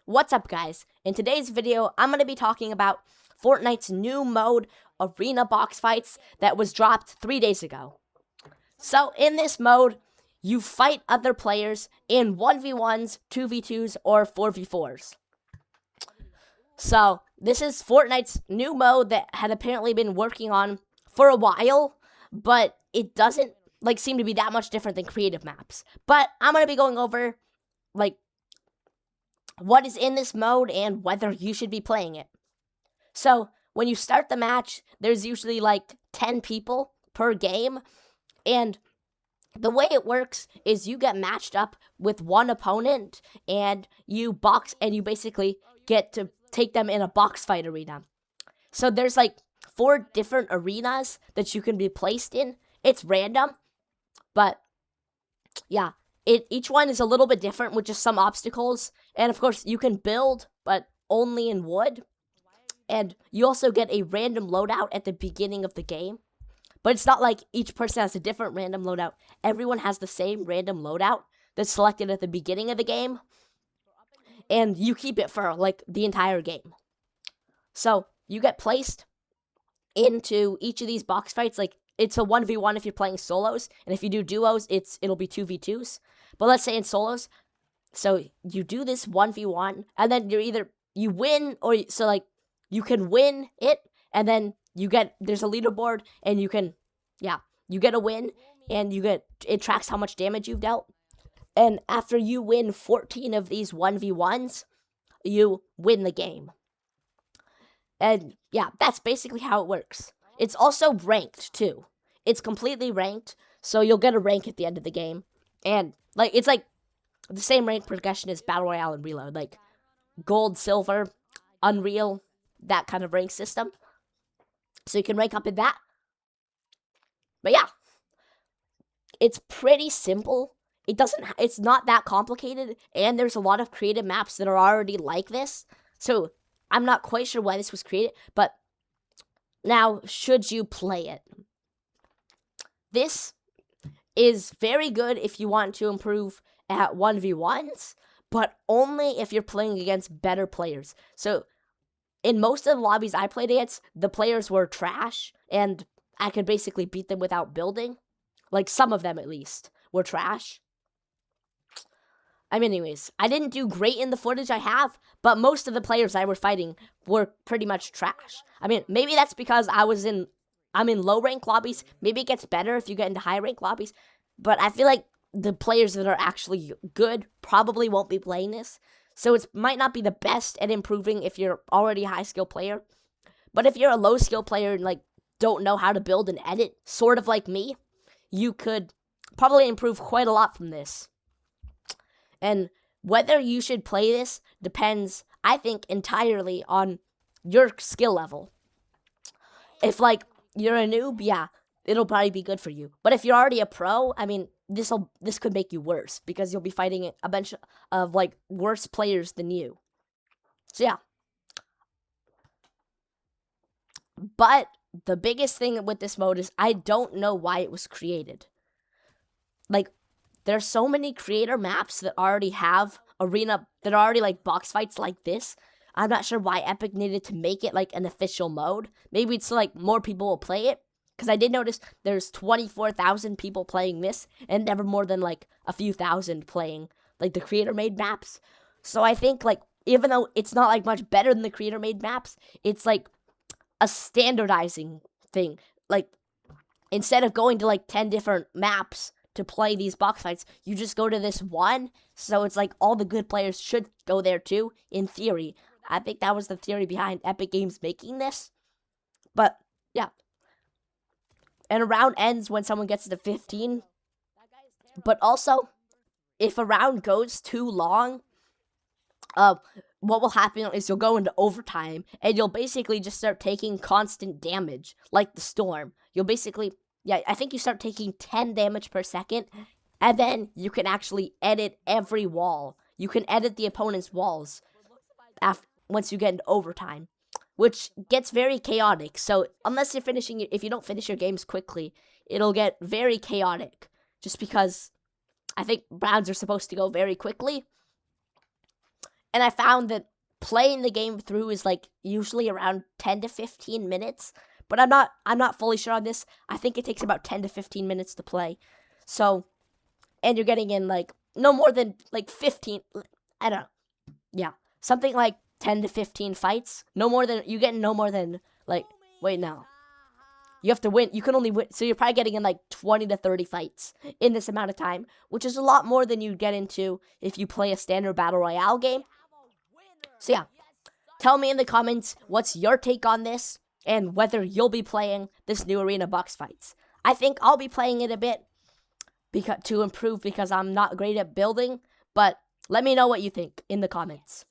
What's up, guys? In today's video, I'm going to be talking about Fortnite's new mode, Arena Boxfights, that was dropped 3 days ago. So, in this mode, you fight other players in 1v1s, 2v2s, or 4v4s. So, this is Fortnite's new mode that had apparently been working on for a while, but it doesn't seem to be that much different than creative maps. But I'm going to be going over what is in this mode and whether you should be playing it. So, when you start the match, there's usually 10 people per game, and the way it works is you get matched up with one opponent, and you basically get to take them in a box fight arena. So there's 4 different arenas that you can be placed in. It's random, but yeah. Each one is a little bit different with just some obstacles. And of course, you can build, but only in wood. And you also get a random loadout at the beginning of the game. But it's not like each person has a different random loadout. Everyone has the same random loadout that's selected at the beginning of the game. And you keep it for the entire game. So you get placed into each of these box fights. It's a 1v1 if you're playing solos, and if you do duos, it'll be 2v2s. But let's say in solos, so you do this 1v1, and then you win, or you can win it, and then there's a leaderboard, and you get a win, and it tracks how much damage you've dealt. And after you win 14 of these 1v1s, you win the game. And yeah, that's basically how it works. It's also ranked, too. It's completely ranked, so you'll get a rank at the end of the game. And, it's the same rank progression as Battle Royale and Reload. Gold, Silver, Unreal, that kind of rank system. So you can rank up in that. But yeah, it's pretty simple. It's not that complicated, and there's a lot of creative maps that are already like this. So I'm not quite sure why this was created, but now, should you play it? This is very good if you want to improve at 1v1s, but only if you're playing against better players. So, in most of the lobbies I played against, the players were trash, and I could basically beat them without building. Some of them, at least, were trash. Anyways, I didn't do great in the footage I have, but most of the players I were fighting were pretty much trash. Maybe that's because I'm in low rank lobbies. Maybe it gets better if you get into high rank lobbies, but I feel like the players that are actually good probably won't be playing this. So it might not be the best at improving if you're already a high skill player. But if you're a low skill player and don't know how to build and edit, sort of like me, you could probably improve quite a lot from this. And whether you should play this depends, I think, entirely on your skill level. If, you're a noob, yeah, it'll probably be good for you. But if you're already a pro, this could make you worse, because you'll be fighting a bunch of, worse players than you. So, yeah. But the biggest thing with this mode is I don't know why it was created. There's so many creator maps that already have arena, that are already box fights like this. I'm not sure why Epic needed to make it an official mode. Maybe it's so more people will play it. Because I did notice there's 24,000 people playing this, and never more than a few thousand playing the creator made maps. So I think even though it's not much better than the creator made maps, it's a standardizing thing. Instead of going to 10 different maps to play these box fights, you just go to this one. So it's all the good players should go there too, in theory. I think that was the theory behind Epic Games making this. But yeah. And a round ends when someone gets to 15. But also, if a round goes too long, what will happen is you'll go into overtime, and you'll basically just start taking constant damage, like the storm. You'll basically, I think you start taking 10 damage per second, and then you can actually edit every wall. You can edit the opponent's walls once you get into overtime, which gets very chaotic. So if you don't finish your games quickly, it'll get very chaotic, just because I think rounds are supposed to go very quickly. And I found that playing the game through is like usually around 10 to 15 minutes. But I'm not fully sure on this. I think it takes about 10 to 15 minutes to play. So, and you're getting in like no more than like 15, I don't know. Yeah, something like 10 to 15 fights. You get no more than like, wait, no. You have to win. You can only win. So you're probably getting in like 20 to 30 fights in this amount of time, which is a lot more than you'd get into if you play a standard battle royale game. So yeah, tell me in the comments what's your take on this and whether you'll be playing this new Arena Boxfights. I think I'll be playing it a bit to improve because I'm not great at building, but let me know what you think in the comments.